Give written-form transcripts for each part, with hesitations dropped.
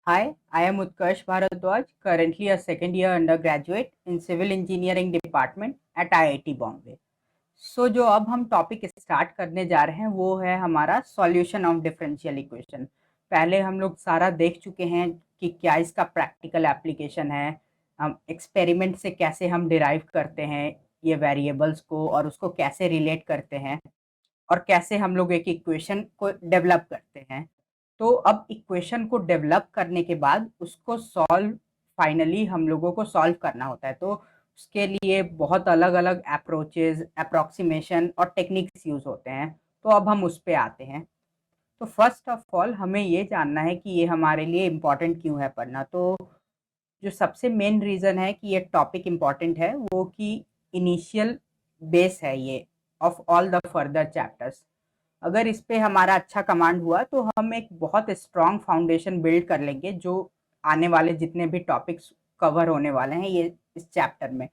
Hi, I am Utkarsh Bharadwaj, currently a second year undergraduate in Civil Engineering Department at IIT Bombay. जो अब हम topic start करने जा रहे हैं वो है हमारा सॉल्यूशन ऑफ डिफरेंशियल इक्वेशन। पहले हम लोग सारा देख चुके हैं कि क्या इसका प्रैक्टिकल एप्लीकेशन है, हम एक्सपेरिमेंट से कैसे हम डिराइव करते हैं ये वेरिएबल्स को और उसको कैसे रिलेट करते हैं और कैसे हम लोग एक इक्वेशन को डेवलप करते हैं। तो अब इक्वेशन को डेवलप करने के बाद उसको सॉल्व फाइनली हम लोगों को सॉल्व करना होता है। तो उसके लिए बहुत अलग अलग अप्रोचेज, अप्रॉक्सीमेशन और टेक्निक्स यूज होते हैं। तो अब हम उस पे आते हैं। तो फर्स्ट ऑफ ऑल हमें ये जानना है कि ये हमारे लिए इम्पोर्टेंट क्यों है पढ़ना। तो जो सबसे मेन रीज़न है कि ये टॉपिक इम्पॉर्टेंट है वो कि इनिशियल बेस है ये of all the further chapters. अगर इस पे हमारा अच्छा कमांड हुआ तो हम एक बहुत स्ट्रॉन्ग फाउंडेशन बिल्ड कर लेंगे जो आने वाले जितने भी टॉपिक्स कवर होने वाले हैं ये इस चैप्टर में।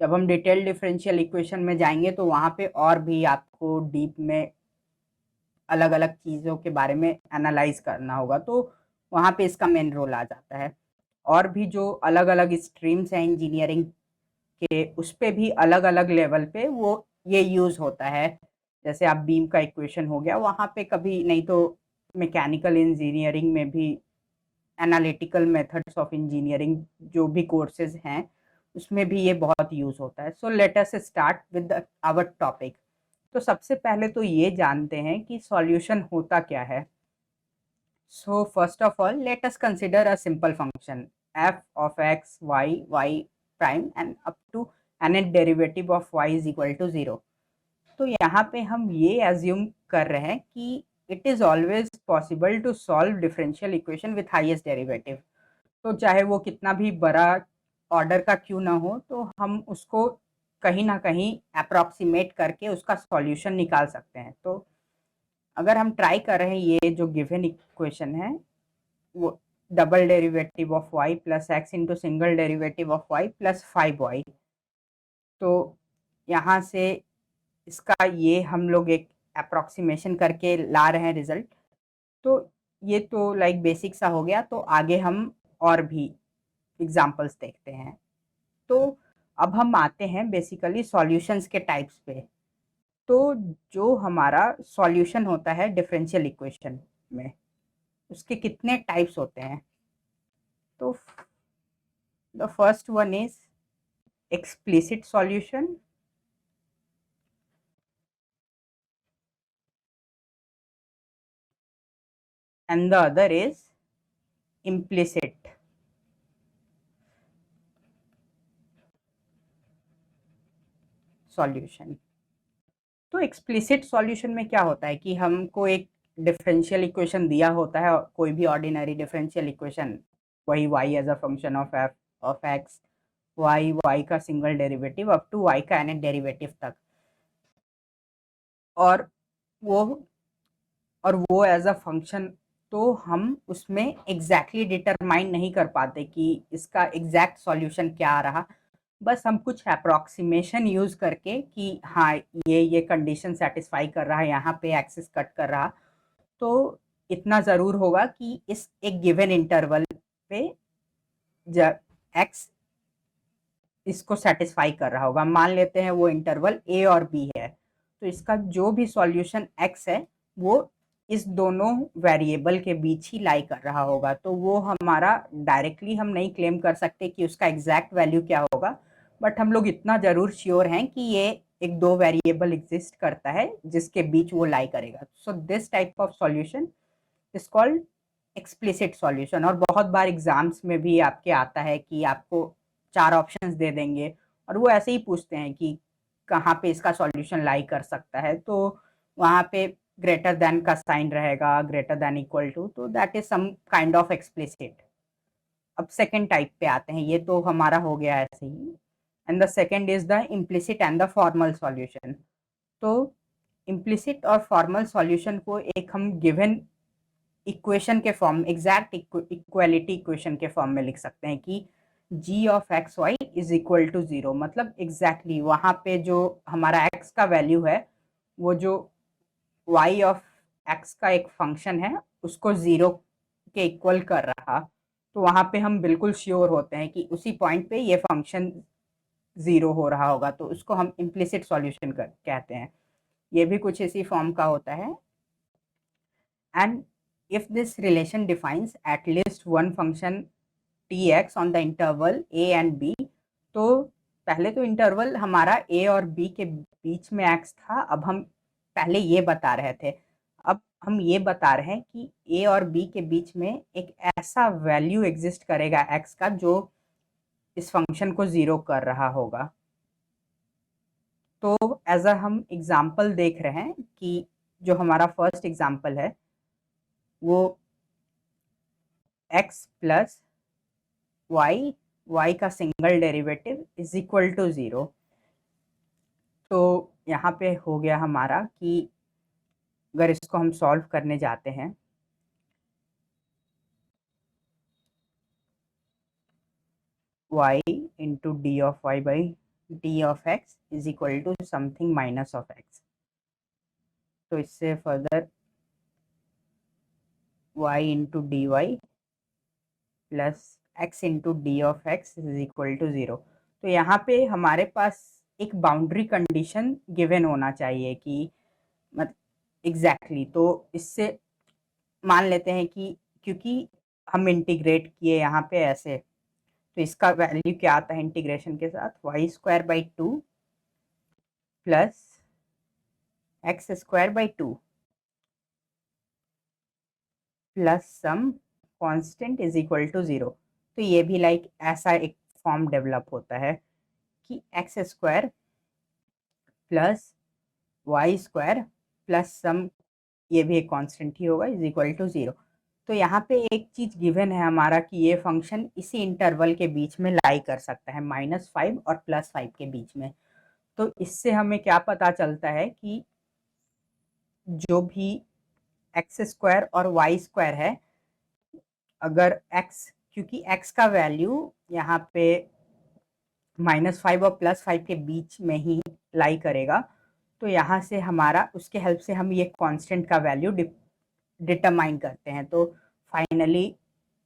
जब हम डिटेल डिफरेंशियल इक्वेशन में जाएंगे तो वहाँ पे और भी आपको डीप में अलग अलग चीज़ों के बारे में एनालाइज करना होगा। तो वहाँ पे इसका मेन रोल आ जाता है। और भी जो अलग अलग स्ट्रीम्स हैं इंजीनियरिंग के उस पे भी अलग अलग लेवल पे वो ये यूज़ होता है। जैसे आप बीम का इक्वेशन हो गया वहाँ पे कभी नहीं तो मैकेनिकल इंजीनियरिंग में भी एनालिटिकल मेथड्स ऑफ इंजीनियरिंग जो भी कोर्सेज हैं उसमें भी ये बहुत यूज़ होता है। So let us start with our topic. तो सबसे पहले तो ये जानते हैं कि सॉल्यूशन होता क्या है। So first of all let us consider a simple function f of x y prime and up to nth derivative of y is equal to 0। तो यहाँ पे हम ये एज्यूम कर रहे हैं कि it is always possible to solve differential equation with highest derivative. तो चाहे वो कितना भी बड़ा ऑर्डर का क्यों ना हो तो हम उसको कहीं ना कहीं अप्रॉक्सीमेट करके उसका सॉल्यूशन निकाल सकते हैं। तो अगर हम ट्राई कर रहे हैं ये जो गिवन इक्वेशन है वो double derivative of y plus X into single derivative of y plus 5y। तो यहाँ से इसका ये हम लोग एक अप्रॉक्सीमेशन करके ला रहे हैं रिजल्ट। तो ये तो लाइक बेसिक सा हो गया। तो आगे हम और भी एग्जांपल्स देखते हैं। तो अब हम आते हैं बेसिकली सॉल्यूशंस के टाइप्स पे। तो जो हमारा सॉल्यूशन होता है डिफरेंशियल इक्वेशन में उसके कितने टाइप्स होते हैं। तो the first one is explicit solution, and the other is implicit solution। तो एक्सप्लिसिट सॉल्यूशन में क्या होता है कि हमको एक डिफरेंशियल इक्वेशन दिया होता है, कोई भी ऑर्डिनरी डिफरेंशियल इक्वेशन, वही y as a function of f of x, y का single derivative up to y का nth डेरिवेटिव तक। और वो वो एज अ फंक्शन। तो हम उसमें एग्जैक्टली डिटरमाइन नहीं कर पाते कि इसका एग्जैक्ट सॉल्यूशन क्या रहा। बस हम कुछ अप्रॉक्सीमेशन यूज करके कि हाँ ये कंडीशन सेटिस्फाई कर रहा है, यहाँ पे एक्सिस कट कर रहा। तो इतना ज़रूर होगा कि इस एक गिवन इंटरवल पे एक्स इसको सेटिस्फाई कर रहा होगा। मान लेते हैं वो इंटरवल ए और बी है। तो इसका जो भी सॉल्यूशन एक्स है वो इस दोनों वेरिएबल के बीच ही लाई कर रहा होगा। तो वो हमारा डायरेक्टली हम नहीं क्लेम कर सकते कि उसका एग्जैक्ट वैल्यू क्या होगा, बट हम लोग इतना ज़रूर श्योर हैं कि ये एक दो वेरिएबल एग्जिस्ट करता है जिसके बीच वो लाई करेगा। So this type of solution is called explicit solution. और बहुत बार एग्जाम्स में भी आपके आता है कि आपको चार ऑप्शंस दे देंगे और वो ऐसे ही पूछते हैं कि कहाँ पे इसका सॉल्यूशन लाई कर सकता है। तो वहाँ पे ग्रेटर देन का साइन रहेगा, ग्रेटर देन इक्वल टू, तो that is some kind of explicit. अब सेकेंड टाइप पे आते हैं। ये तो हमारा हो गया ऐसे ही। And the second is the implicit and the formal solution. तो इम्प्लिसिट और फॉर्मल सॉल्यूशन को एक हम गिवन इक्वेशन के फॉर्म, एग्जैक्ट इक्वालिटी इक्वेशन के फॉर्म में लिख सकते हैं कि g of x y is equal to 0। मतलब एग्जैक्टली वहाँ पे जो हमारा x का वैल्यू है वो जो y ऑफ x का एक फंक्शन है उसको 0 के इक्वल कर रहा। तो वहाँ पे हम बिल्कुल श्योर होते हैं कि उसी पॉइंट पे ये फंक्शन ज़ीरो हो रहा होगा, तो उसको हम इम्प्लिसिट सॉल्यूशन कहते हैं। ये भी कुछ इसी फॉर्म का होता है। And if this relation defines at least one function T X on the interval A and B, तो पहले तो इंटरवल हमारा ए और बी के बीच में एक्स था, अब हम पहले ये बता रहे थे, अब हम ये बता रहे हैं कि ए और बी के बीच में एक ऐसा वैल्यू एग्जिस्ट करेगा एक्स का जो इस फंक्शन को ज़ीरो कर रहा होगा। तो एज अ हम एग्जाम्पल देख रहे हैं कि जो हमारा फर्स्ट एग्जाम्पल है वो x प्लस y का single derivative is equal to zero. तो यहाँ पे हो गया हमारा कि अगर इसको हम सॉल्व करने जाते हैं, y into D of Y by D of X is equal to something minus of X. तो इससे further y into D Y plus X into D of X is equal to zero. तो यहाँ पे हमारे पास एक boundary condition given होना चाहिए कि मत एग्जैक्टली तो इससे मान लेते हैं कि क्योंकि हम इंटीग्रेट किए यहाँ पे ऐसे, तो इसका वैल्यू क्या आता है इंटीग्रेशन के साथ, Y square by two plus X square by two plus some constant is equal to zero. तो ये भी लाइक ऐसा एक फॉर्म डेवलप होता है कि x square plus Y square plus some, ये भी एक कांस्टेंट ही होगा, इज इक्वल टू ज़ीरो। तो यहाँ पे एक चीज़ गिवन है हमारा कि ये फंक्शन इसी इंटरवल के बीच में लाई कर सकता है, -5 और +5 के बीच में। तो इससे हमें क्या पता चलता है कि जो भी एक्स स्क्वायर और वाई स्क्वायर है, अगर एक्स, क्योंकि एक्स का वैल्यू यहाँ पे -5 और +5 के बीच में ही लाई करेगा, तो यहाँ से हमारा उसके हेल्प से हम ये कांस्टेंट का वैल्यू डिटरमाइन करते हैं। तो फाइनली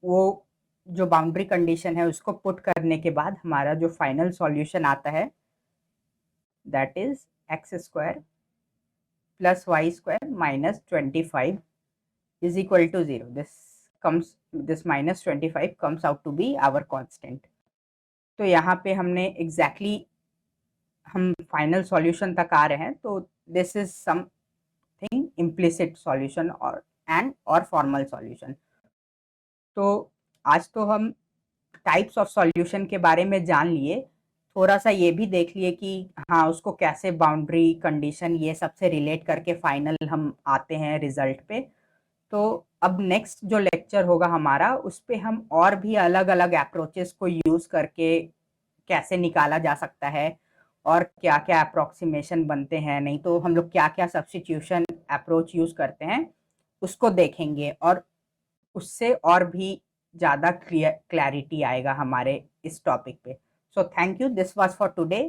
वो जो बाउंड्री कंडीशन है उसको पुट करने के बाद हमारा जो फाइनल सॉल्यूशन आता है that is X square plus Y square minus 25 is equal to zero. This minus 25 comes out to be our constant. तो यहाँ पे हमने एग्जैक्टली हम फाइनल सॉल्यूशन तक आ रहे हैं। तो this is something implicit solution और फॉर्मल सॉल्यूशन। तो आज तो हम टाइप्स ऑफ सॉल्यूशन के बारे में जान लिए, थोड़ा सा ये भी देख लिए कि हाँ उसको कैसे बाउंड्री कंडीशन ये सबसे रिलेट करके फाइनल हम आते हैं रिजल्ट पे। तो अब नेक्स्ट जो लेक्चर होगा हमारा उस पे हम और भी अलग अलग अप्रोचेस को यूज़ करके कैसे निकाला जा सकता है और क्या क्या अप्रोक्सीमेशन बनते हैं, नहीं तो हम लोग क्या क्या सब्स्टिट्यूशन अप्रोच यूज़ करते हैं उसको देखेंगे, और उससे और भी ज़्यादा क्लैरिटी आएगा हमारे इस टॉपिक पे। So thank you, this was for today.